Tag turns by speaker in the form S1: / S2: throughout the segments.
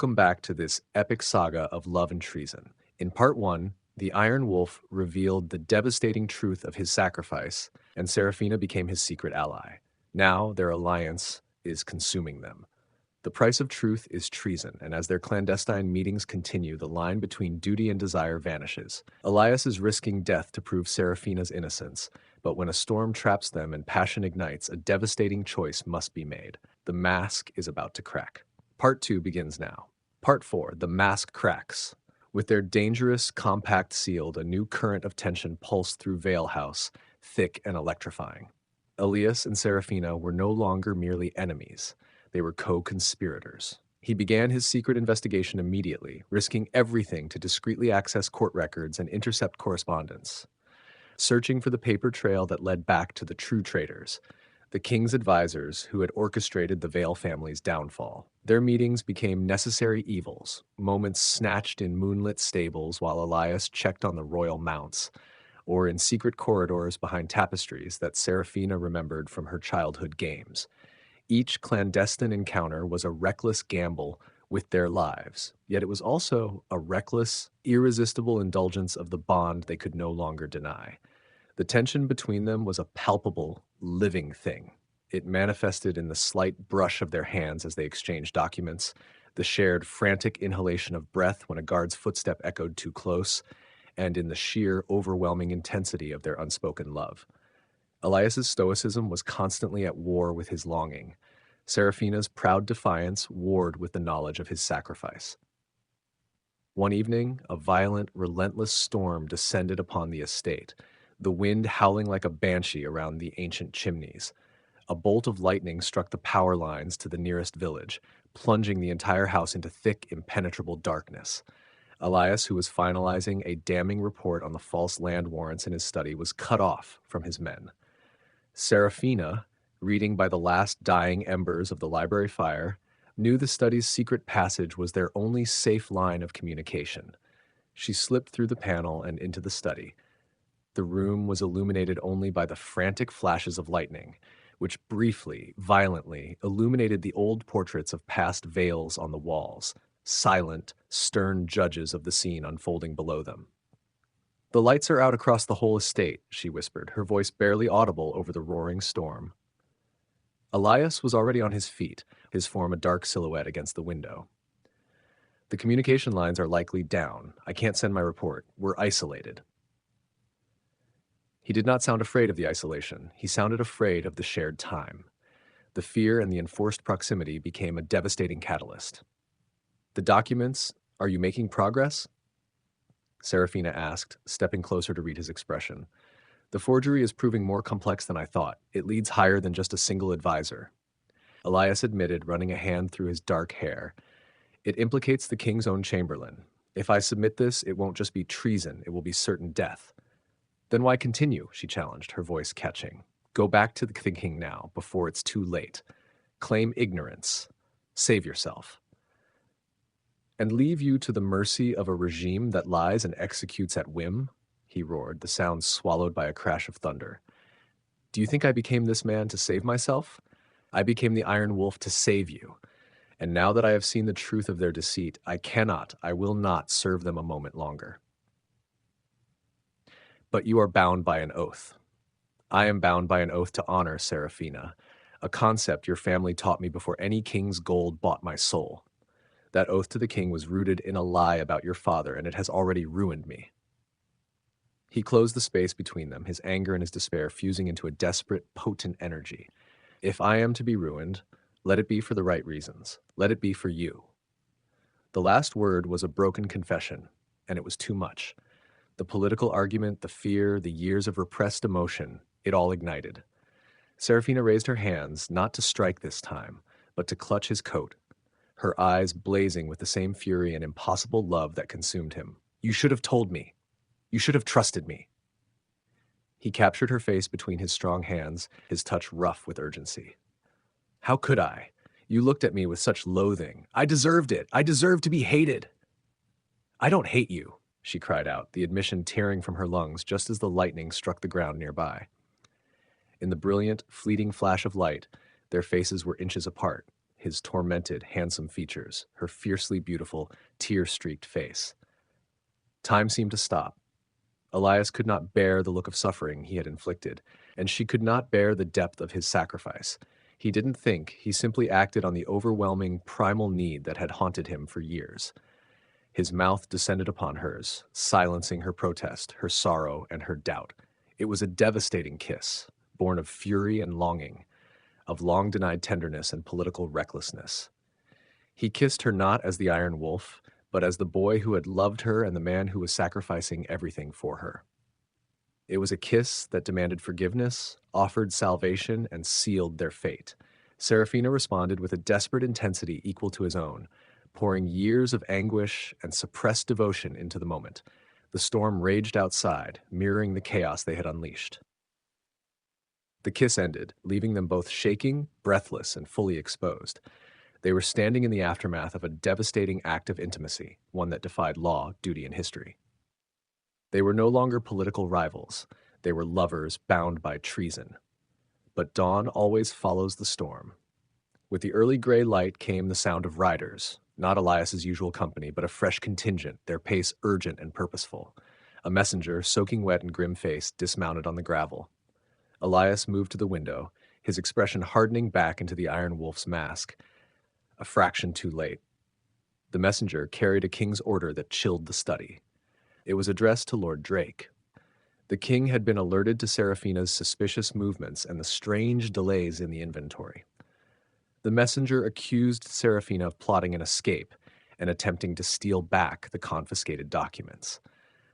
S1: Welcome back to this epic saga of love and treason. In part one, the Iron Wolf revealed the devastating truth of his sacrifice, and Seraphina became his secret ally. Now their alliance is consuming them. The price of truth is treason, and as their clandestine meetings continue, the line between duty and desire vanishes. Elias is risking death to prove Seraphina's innocence, but when a storm traps them and passion ignites, a devastating choice must be made. The mask is about to crack. Part 2 begins now. Part 4, the mask cracks. With their dangerous, compact sealed, a new current of tension pulsed through Vale House, thick and electrifying. Elias and Seraphina were no longer merely enemies. They were co-conspirators. He began his secret investigation immediately, risking everything to discreetly access court records and intercept correspondence. Searching for the paper trail that led back to the true traitors, the king's advisors who had orchestrated the Vale family's downfall. Their meetings became necessary evils, moments snatched in moonlit stables while Elias checked on the royal mounts, or in secret corridors behind tapestries that Seraphina remembered from her childhood games. Each clandestine encounter was a reckless gamble with their lives, yet it was also a reckless, irresistible indulgence of the bond they could no longer deny. The tension between them was a palpable, living thing. It manifested in the slight brush of their hands as they exchanged documents, the shared frantic inhalation of breath when a guard's footstep echoed too close, and in the sheer, overwhelming intensity of their unspoken love. Elias's stoicism was constantly at war with his longing. Seraphina's proud defiance warred with the knowledge of his sacrifice. One evening, a violent, relentless storm descended upon the estate, the wind howling like a banshee around the ancient chimneys. A bolt of lightning struck the power lines to the nearest village, plunging the entire house into thick, impenetrable darkness. Elias, who was finalizing a damning report on the false land warrants in his study, was cut off from his men. Seraphina, reading by the last dying embers of the library fire, knew the study's secret passage was their only safe line of communication. She slipped through the panel and into the study. The room was illuminated only by the frantic flashes of lightning, which briefly, violently, illuminated the old portraits of past Vales on the walls, silent, stern judges of the scene unfolding below them. "The lights are out across the whole estate," she whispered, her voice barely audible over the roaring storm. Elias was already on his feet, his form a dark silhouette against the window. "The communication lines are likely down. I can't send my report. We're isolated." He did not sound afraid of the isolation. He sounded afraid of the shared time. The fear and the enforced proximity became a devastating catalyst. "The documents, are you making progress?" Seraphina asked, stepping closer to read his expression. "The forgery is proving more complex than I thought. It leads higher than just a single advisor." Elias admitted, running a hand through his dark hair. "It implicates the king's own chamberlain. If I submit this, it won't just be treason, it will be certain death." "Then why continue?" she challenged, her voice catching. "Go back to the king now, before it's too late. Claim ignorance. Save yourself. And leave you to the mercy of a regime that lies and executes at whim?" he roared, the sound swallowed by a crash of thunder. "Do you think I became this man to save myself? I became the Iron Wolf to save you. And now that I have seen the truth of their deceit, I will not serve them a moment longer." "But you are bound by an oath." "I am bound by an oath to honor Seraphina, a concept your family taught me before any king's gold bought my soul. That oath to the king was rooted in a lie about your father, and it has already ruined me." He closed the space between them, his anger and his despair fusing into a desperate, potent energy. "If I am to be ruined, let it be for the right reasons. Let it be for you." The last word was a broken confession, and it was too much. The political argument, the fear, the years of repressed emotion, it all ignited. Seraphina raised her hands, not to strike this time, but to clutch his coat, her eyes blazing with the same fury and impossible love that consumed him. "You should have told me. You should have trusted me." He captured her face between his strong hands, his touch rough with urgency. "How could I? You looked at me with such loathing. I deserved it. I deserved to be hated." "I don't hate you," she cried out, the admission tearing from her lungs just as the lightning struck the ground nearby. In the brilliant, fleeting flash of light, their faces were inches apart. his tormented, handsome features, her fiercely beautiful, tear-streaked face. Time seemed to stop. Elias could not bear the look of suffering he had inflicted, and she could not bear the depth of his sacrifice. He didn't think, he simply acted on the overwhelming, primal need that had haunted him for years. His mouth descended upon hers, silencing her protest, her sorrow, and her doubt. It was a devastating kiss, born of fury and longing, of long-denied tenderness and political recklessness. He kissed her not as the Iron Wolf, but as the boy who had loved her and the man who was sacrificing everything for her. It was a kiss that demanded forgiveness, offered salvation, and sealed their fate. Seraphina responded with a desperate intensity equal to his own, pouring years of anguish and suppressed devotion into the moment. The storm raged outside, mirroring the chaos they had unleashed. The kiss ended, leaving them both shaking, breathless, and fully exposed. They were standing in the aftermath of a devastating act of intimacy, one that defied law, duty, and history. They were no longer political rivals. They were lovers bound by treason. But dawn always follows the storm. With the early gray light came the sound of riders, not Elias's usual company, but a fresh contingent, their pace urgent and purposeful. A messenger, soaking wet and grim-faced, dismounted on the gravel. Elias moved to the window, his expression hardening back into the Iron Wolf's mask, a fraction too late. The messenger carried a king's order that chilled the study. It was addressed to Lord Drayke. The king had been alerted to Seraphina's suspicious movements and the strange delays in the inventory. The messenger accused Seraphina of plotting an escape and attempting to steal back the confiscated documents.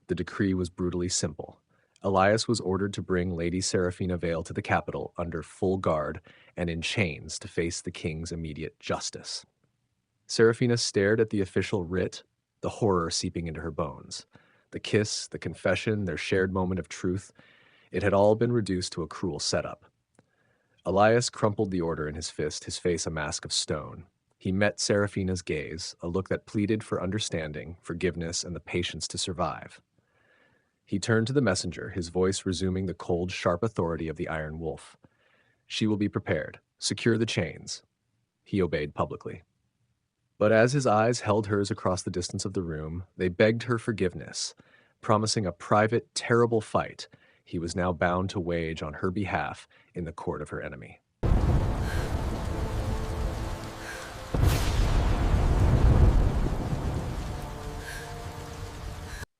S1: The decree was brutally simple. Elias was ordered to bring Lady Seraphina Vale to the capital under full guard and in chains to face the king's immediate justice. Seraphina stared at the official writ, the horror seeping into her bones. The kiss, the confession, their shared moment of truth, it had all been reduced to a cruel setup. Elias crumpled the order in his fist, his face a mask of stone. He met Seraphina's gaze, a look that pleaded for understanding, forgiveness, and the patience to survive. He turned to the messenger, his voice resuming the cold, sharp authority of the Iron Wolf. "She will be prepared. Secure the chains." He obeyed publicly. But as his eyes held hers across the distance of the room, they begged her forgiveness, promising a private, terrible fight he was now bound to wage on her behalf in the court of her enemy.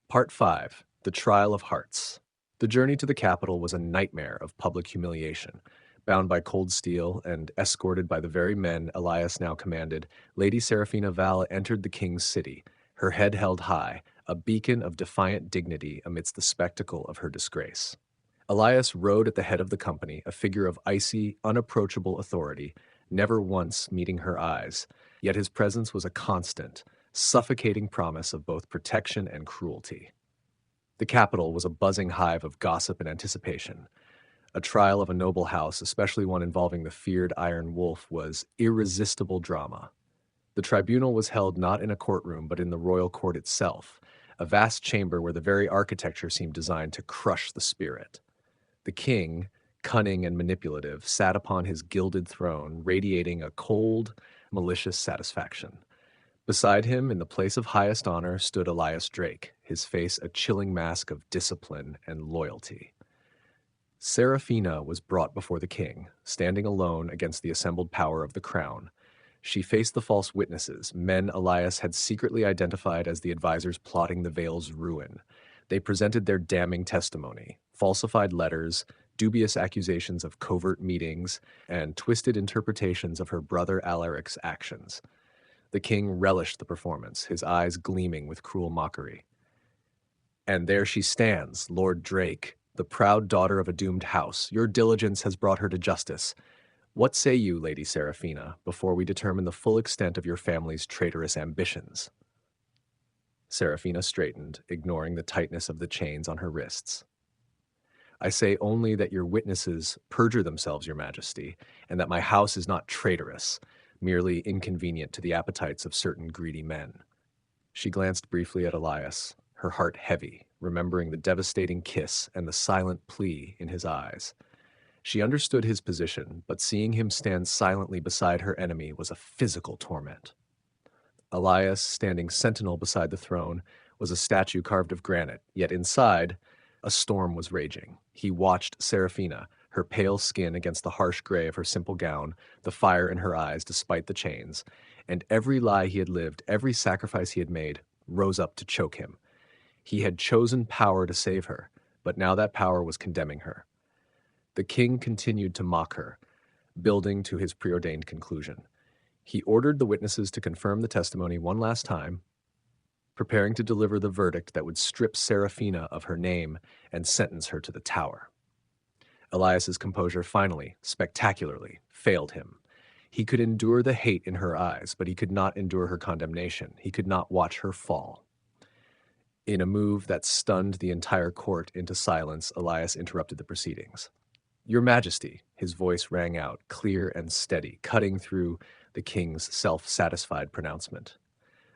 S1: Part 5. The Trial of Hearts. The journey to the capital was a nightmare of public humiliation. Bound by cold steel and escorted by the very men Elias now commanded, Lady Seraphina Vale entered the king's city, her head held high, a beacon of defiant dignity amidst the spectacle of her disgrace. Elias rode at the head of the company, a figure of icy, unapproachable authority, never once meeting her eyes, yet his presence was a constant, suffocating promise of both protection and cruelty. The capital was a buzzing hive of gossip and anticipation. A trial of a noble house, especially one involving the feared Iron Wolf, was irresistible drama. The tribunal was held not in a courtroom, but in the royal court itself, a vast chamber where the very architecture seemed designed to crush the spirit. The king, cunning and manipulative, sat upon his gilded throne, radiating a cold, malicious satisfaction. Beside him, in the place of highest honor, stood Elias Drayke, his face a chilling mask of discipline and loyalty. Seraphina was brought before the king, standing alone against the assembled power of the crown. She faced the false witnesses, men Elias had secretly identified as the advisors plotting the Vale's ruin. They presented their damning testimony, falsified letters, dubious accusations of covert meetings, and twisted interpretations of her brother Alaric's actions. The king relished the performance, his eyes gleaming with cruel mockery. "And there she stands, Lord Drayke, the proud daughter of a doomed house. Your diligence has brought her to justice. What say you, Lady Seraphina, before we determine the full extent of your family's traitorous ambitions?" Seraphina straightened, ignoring the tightness of the chains on her wrists. "I say only that your witnesses perjure themselves, Your Majesty, and that my house is not traitorous, merely inconvenient to the appetites of certain greedy men." She glanced briefly at Elias, her heart heavy, remembering the devastating kiss and the silent plea in his eyes. She understood his position, but seeing him stand silently beside her enemy was a physical torment. Elias, standing sentinel beside the throne, was a statue carved of granite, yet inside, a storm was raging. He watched Seraphina, her pale skin against the harsh gray of her simple gown, the fire in her eyes despite the chains, and every lie he had lived, every sacrifice he had made, rose up to choke him. He had chosen power to save her, but now that power was condemning her. The king continued to mock her, building to his preordained conclusion. He ordered the witnesses to confirm the testimony one last time, preparing to deliver the verdict that would strip Seraphina of her name and sentence her to the tower. Elias's composure finally, spectacularly, failed him. He could endure the hate in her eyes, but he could not endure her condemnation. He could not watch her fall. In a move that stunned the entire court into silence, Elias interrupted the proceedings. "Your Majesty," his voice rang out, clear and steady, cutting through the king's self-satisfied pronouncement.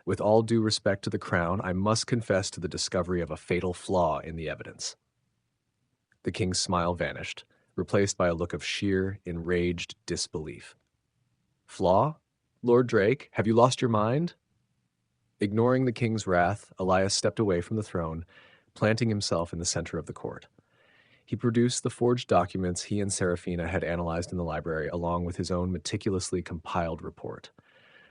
S1: "With all due respect to the crown, I must confess to the discovery of a fatal flaw in the evidence." The king's smile vanished, replaced by a look of sheer, enraged disbelief. "Flaw? Lord Drake, have you lost your mind?" Ignoring the king's wrath, Elias stepped away from the throne, planting himself in the center of the court. He produced the forged documents he and Seraphina had analyzed in the library, along with his own meticulously compiled report.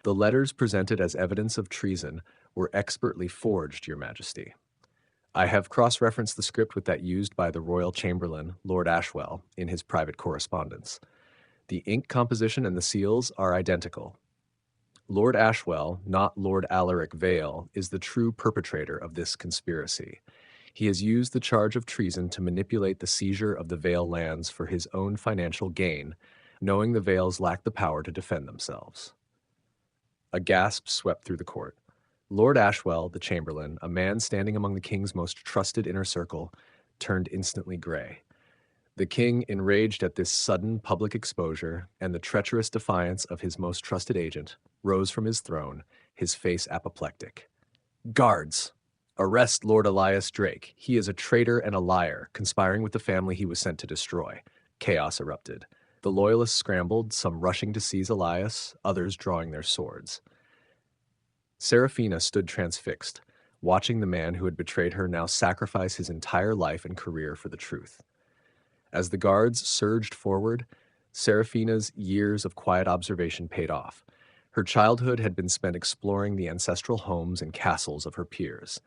S1: The letters presented as evidence of treason were expertly forged, Your Majesty. I have cross-referenced the script with that used by the royal chamberlain, Lord Ashwell, in his private correspondence. The ink composition and the seals are identical. Lord Ashwell, not Lord Alaric Vale, is the true perpetrator of this conspiracy. He has used the charge of treason to manipulate the seizure of the Vale lands for his own financial gain, knowing the Vales lack the power to defend themselves. A gasp swept through the court. Lord Ashwell, the chamberlain, a man standing among the king's most trusted inner circle, turned instantly gray. The king, enraged at this sudden public exposure and the treacherous defiance of his most trusted agent, rose from his throne, his face apoplectic. "Guards! Arrest Lord Elias Drayke. He is a traitor and a liar, conspiring with the family he was sent to destroy." Chaos erupted. The loyalists scrambled, some rushing to seize Elias, others drawing their swords. Seraphina stood transfixed, watching the man who had betrayed her now sacrifice his entire life and career for the truth. As the guards surged forward, Seraphina's years of quiet observation paid off. Her childhood had been spent exploring the ancestral homes and castles of her peers.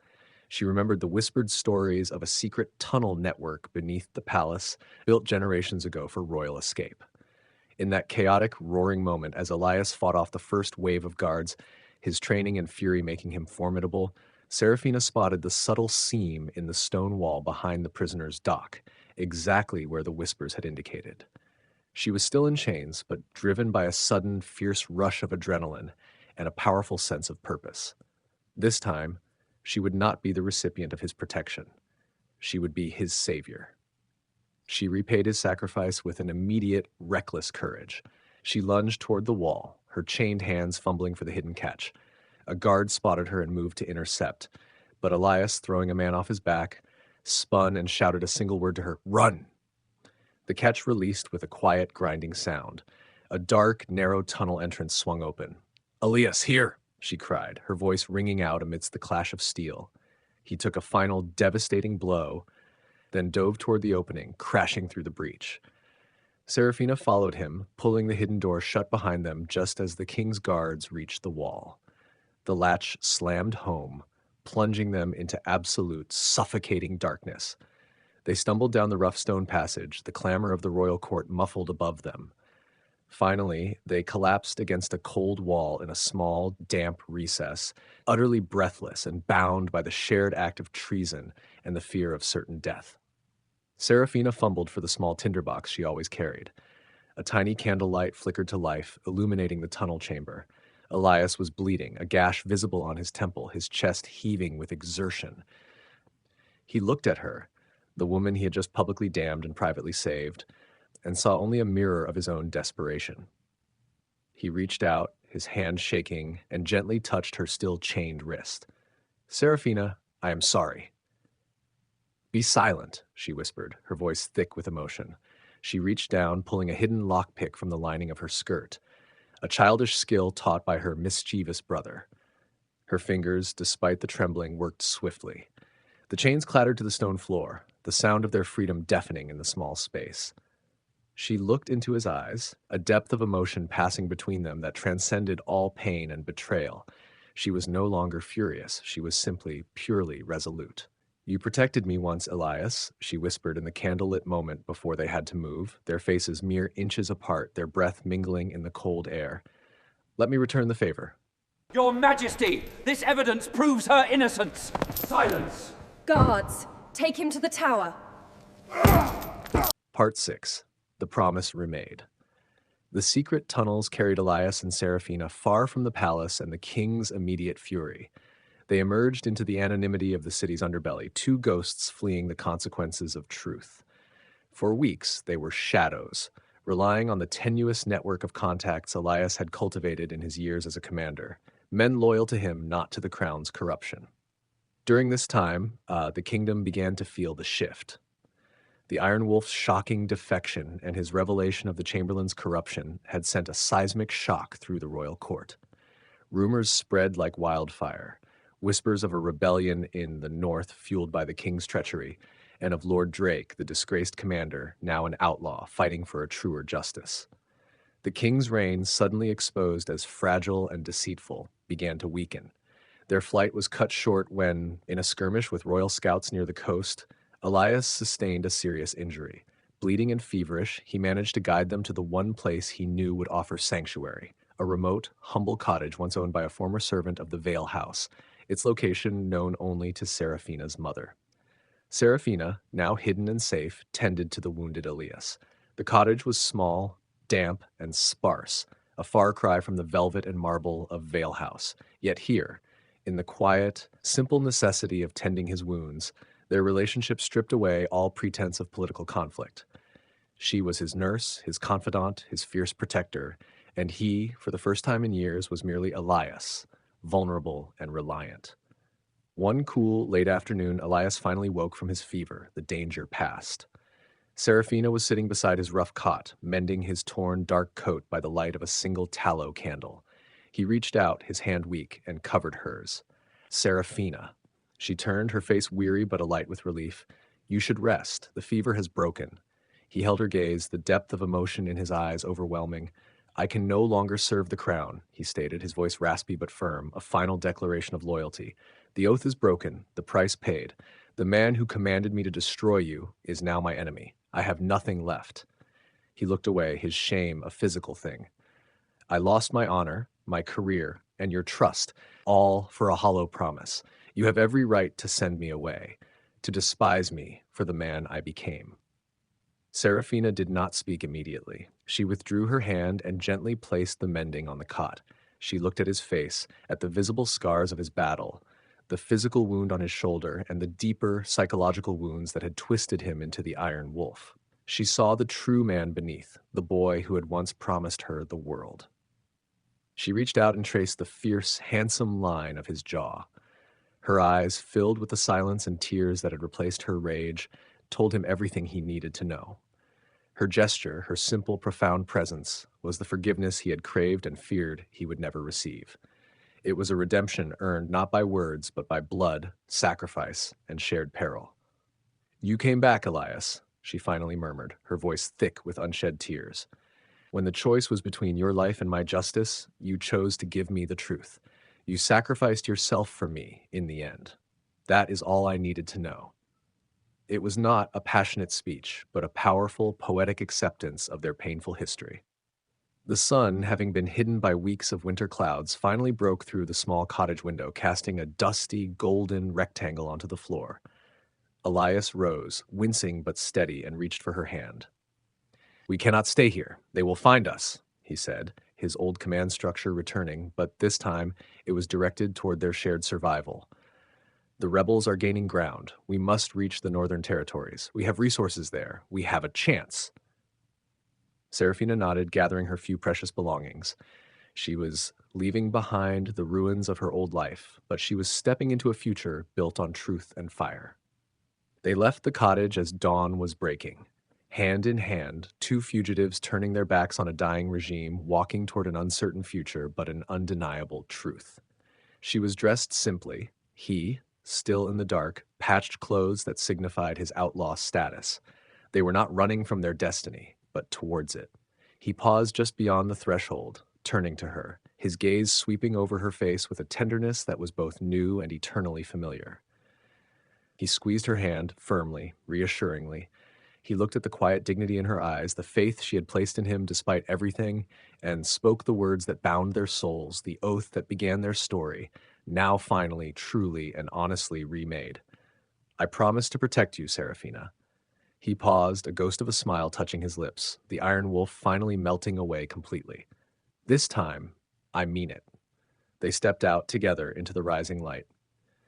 S1: She remembered the whispered stories of a secret tunnel network beneath the palace, built generations ago for royal escape. In that chaotic, roaring moment, as Elias fought off the first wave of guards, his training and fury making him formidable, Seraphina spotted the subtle seam in the stone wall behind the prisoner's dock, exactly where the whispers had indicated. She was still in chains, but driven by a sudden, fierce rush of adrenaline and a powerful sense of purpose. This time, she would not be the recipient of his protection. She would be his savior. She repaid his sacrifice with an immediate, reckless courage. She lunged toward the wall, her chained hands fumbling for the hidden catch. A guard spotted her and moved to intercept, but Elias, throwing a man off his back, spun and shouted a single word to her, "Run!" The catch released with a quiet, grinding sound. A dark, narrow tunnel entrance swung open. "Elias, here!" she cried, her voice ringing out amidst the clash of steel. He took a final, devastating blow, then dove toward the opening, crashing through the breach. Seraphina followed him, pulling the hidden door shut behind them just as the king's guards reached the wall. The latch slammed home, plunging them into absolute, suffocating darkness. They stumbled down the rough stone passage, the clamor of the royal court muffled above them. Finally, they collapsed against a cold wall in a small, damp recess, utterly breathless and bound by the shared act of treason and the fear of certain death. Seraphina fumbled for the small tinderbox she always carried. A tiny candlelight flickered to life, illuminating the tunnel chamber. Elias was bleeding, a gash visible on his temple, his chest heaving with exertion. He looked at her, the woman he had just publicly damned and privately saved, and saw only a mirror of his own desperation. He reached out, his hand shaking, and gently touched her still chained wrist. "Seraphina, I am sorry." "Be silent," she whispered, her voice thick with emotion. She reached down, pulling a hidden lockpick from the lining of her skirt, a childish skill taught by her mischievous brother. Her fingers, despite the trembling, worked swiftly. The chains clattered to the stone floor, the sound of their freedom deafening in the small space. She looked into his eyes, a depth of emotion passing between them that transcended all pain and betrayal. She was no longer furious, she was simply, purely resolute. "You protected me once, Elias," she whispered in the candlelit moment before they had to move, their faces mere inches apart, their breath mingling in the cold air. "Let me return the favor."
S2: Your Majesty, this evidence proves her innocence. Silence!
S3: Guards, take him to the tower.
S1: Part 6. The Promise Remade. The secret tunnels carried Elias and Seraphina far from the palace and the king's immediate fury. They emerged into the anonymity of the city's underbelly, two ghosts fleeing the consequences of truth. For weeks, they were shadows, relying on the tenuous network of contacts Elias had cultivated in his years as a commander, men loyal to him, not to the crown's corruption. During this time, the kingdom began to feel the shift. The Iron Wolf's shocking defection and his revelation of the Chamberlain's corruption had sent a seismic shock through the royal court. Rumors spread like wildfire, whispers of a rebellion in the north fueled by the king's treachery, and of Lord Drake, the disgraced commander, now an outlaw, fighting for a truer justice. The king's reign, suddenly exposed as fragile and deceitful, began to weaken. Their flight was cut short when, in a skirmish with royal scouts near the coast, Elias sustained a serious injury. Bleeding and feverish, he managed to guide them to the one place he knew would offer sanctuary, a remote, humble cottage once owned by a former servant of the Vale House, its location known only to Seraphina's mother. Seraphina, now hidden and safe, tended to the wounded Elias. The cottage was small, damp, and sparse, a far cry from the velvet and marble of Vale House. Yet here, in the quiet, simple necessity of tending his wounds, their relationship stripped away all pretense of political conflict. She was his nurse, his confidant, his fierce protector, and he, for the first time in years, was merely Elias, vulnerable and reliant. One cool, late afternoon, Elias finally woke from his fever, the danger past. Seraphina was sitting beside his rough cot, mending his torn, dark coat by the light of a single tallow candle. He reached out, his hand weak, and covered hers. "Seraphina." She turned, her face weary but alight with relief. "You should rest. The fever has broken." He held her gaze, the depth of emotion in his eyes overwhelming. "I can no longer serve the crown," he stated, his voice raspy but firm, a final declaration of loyalty. "The oath is broken, the price paid. The man who commanded me to destroy you is now my enemy. I have nothing left." He looked away, his shame a physical thing. "I lost my honor, my career, and your trust, all for a hollow promise. You have every right to send me away, to despise me for the man I became." Seraphina did not speak immediately. She withdrew her hand and gently placed the mending on the cot. She looked at his face, at the visible scars of his battle, the physical wound on his shoulder, and the deeper psychological wounds that had twisted him into the Iron Wolf. She saw the true man beneath, the boy who had once promised her the world. She reached out and traced the fierce, handsome line of his jaw. Her eyes, filled with the silence and tears that had replaced her rage, told him everything he needed to know. Her gesture, her simple, profound presence, was the forgiveness he had craved and feared he would never receive. It was a redemption earned not by words, but by blood, sacrifice, and shared peril. "You came back, Elias," she finally murmured, her voice thick with unshed tears. "When the choice was between your life and my justice, you chose to give me the truth. You sacrificed yourself for me in the end. That is all I needed to know." It was not a passionate speech, but a powerful, poetic acceptance of their painful history. The sun, having been hidden by weeks of winter clouds, finally broke through the small cottage window, casting a dusty, golden rectangle onto the floor. Elias rose, wincing but steady, and reached for her hand. "We cannot stay here. They will find us," he said, his old command structure returning, but this time it was directed toward their shared survival. "The rebels are gaining ground. We must reach the northern territories. We have resources there. We have a chance." Seraphina nodded, gathering her few precious belongings. She was leaving behind the ruins of her old life, but she was stepping into a future built on truth and fire. They left the cottage as dawn was breaking. Hand in hand, two fugitives turning their backs on a dying regime, walking toward an uncertain future but an undeniable truth. She was dressed simply, he, still in the dark, patched clothes that signified his outlaw status. They were not running from their destiny, but towards it. He paused just beyond the threshold, turning to her, his gaze sweeping over her face with a tenderness that was both new and eternally familiar. He squeezed her hand, firmly, reassuringly. He looked at the quiet dignity in her eyes, the faith she had placed in him despite everything, and spoke the words that bound their souls, the oath that began their story, now finally, truly, and honestly remade. "I promise to protect you, Seraphina." He paused, a ghost of a smile touching his lips, the Iron Wolf finally melting away completely. "This time, I mean it." They stepped out together into the rising light.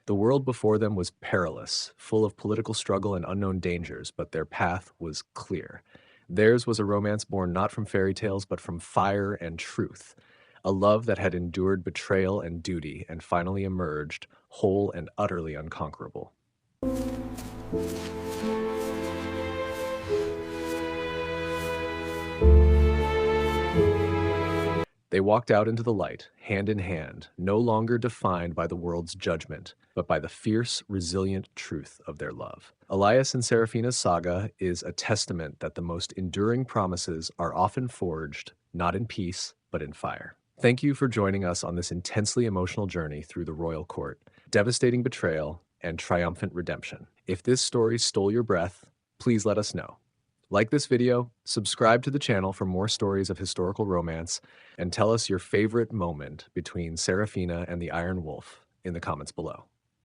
S1: The world before them was perilous, full of political struggle and unknown dangers, but their path was clear. Theirs was a romance born not from fairy tales, but from fire and truth, a love that had endured betrayal and duty and finally emerged whole and utterly unconquerable. They walked out into the light, hand in hand, no longer defined by the world's judgment, but by the fierce, resilient truth of their love. Elias and Seraphina's saga is a testament that the most enduring promises are often forged, not in peace, but in fire. Thank you for joining us on this intensely emotional journey through the royal court, devastating betrayal, and triumphant redemption. If this story stole your breath, please let us know. Like this video, subscribe to the channel for more stories of historical romance, and tell us your favorite moment between Seraphina and the Iron Wolf in the comments below.